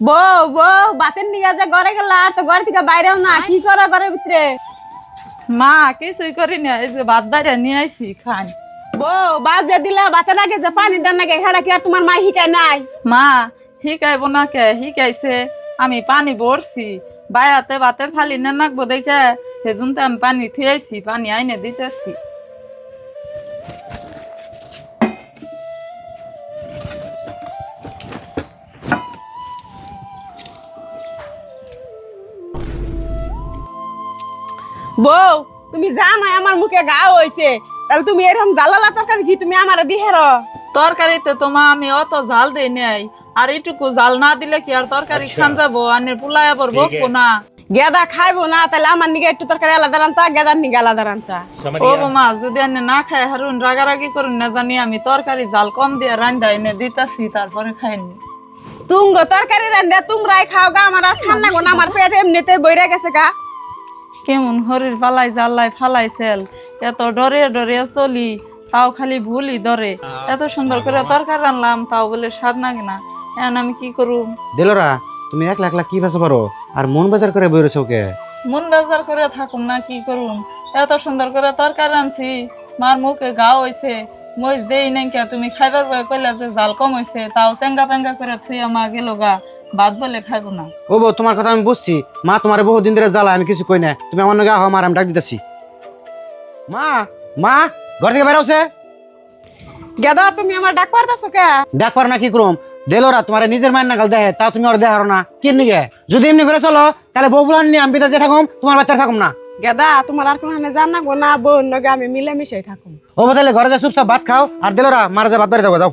বউ বউ বাতের নিগা যে ঘরে গেল আর তো ঘর থেকে বাইরেও না কি করা ঘরের ভিতরে? মা কিছুই করি না, এই যে ভাত বাইরে নিয়ে আইছি খান। বউ বাদ যে দিলা বাতের আগে যে পানি দেন নাকি হেডা কি আর তোমার মা শিখায় নাই? মা শিকাইব না কে, শিকাইছে। আমি পানি ভরছি বায়াতে ভাতের থালি না নাকবো দেখে সেজন্য তো আমি পানি থিয়েছি, পানি আইনে দিতেছি। বউ তুমি জানো আমার মুখে ঘা হইছে, তাহলে তুমি এরকম জালালা তরকারি কি তুমি আমারে দিহের? তরকারিতে তো মা আমি অত জাল দেই নাই, আর এইটুকু জাল না দিলে কি আর তরকারি খান যাবো? আনে পুলায়া পড়বো না। গেদা খাইবো না তাহলে আমার নিগে একটু তরকারি আলাদা রান্তা, গেদার নিগে আলাদা রান্তা। ও মা যদি আনে না খায় হারুন রাগারাগি করুন না জানি, আমি তরকারি জাল কম দিয়ে রান্দা এনে দিতাছি, তারপরে খাইনি। তুঙ্গ তরকারি রান্দা তোমরাই খাও গা, আমার আর খান না গো না, আমার পেট এমনিতে বইরা গেছে গা। কেমন হরির পালাই জাল্লাই ফালাইছেল, এত ডরে ডরে চলি তাও খালি ভুলই ধরে। এত সুন্দর করে তরকারি রান্নাম তাও বলে স্বাদ নাগে না, এখন আমি কি করুম? দিলরা তুমি একলা একলা কি বেচা পারো আর মন বাজার করে বই রয়েছে ওকে? মন বাজার করে থাকুম না কি করুম? এত সুন্দর করে তরকারি রানছি, মার মুখে গা হইছে, মরিচ দেই নাই কে, তুমি খাইবার বয়ে কইলা যে জাল কম হইছে, তাও চেঙ্গা পেঙ্গা করে থুইয়া মা গেল গা, ভাত বলে খাইব না। ও বউ তোমার কথা আমি বুঝছি, মা তোমার বহুদিন ধরে জ্বালা, আমি কিছু কই না, তুমি আমার নগে আহো, মার আমি ডাক দিতেছি। মা মা ঘর থেকে বের হচ্ছে। গেদা তুমি আমার ডাক পারতাছো কে? দেখ পারো না কি করুম? দিলরা তোমার নিজের মায়ের নাগাল দেখে, তাও তুমি ওর দেখারো না কি নিগে? যদি এমনি করে চলো তাহলে বউ বুলান নিয়ে আমি বিদেশে থাকুম, তোমার বাচ্চা থাকুম না। গেদা তোমার আর কোনখানে জান না গো না, বোন নগে আমি মিলেমিশাই থাকুম। ও তাহলে ঘরে যা চুপচাপ ভাত খাও, আর দিলরা মারা যা ভাত বাড়ি যাবো, যাও।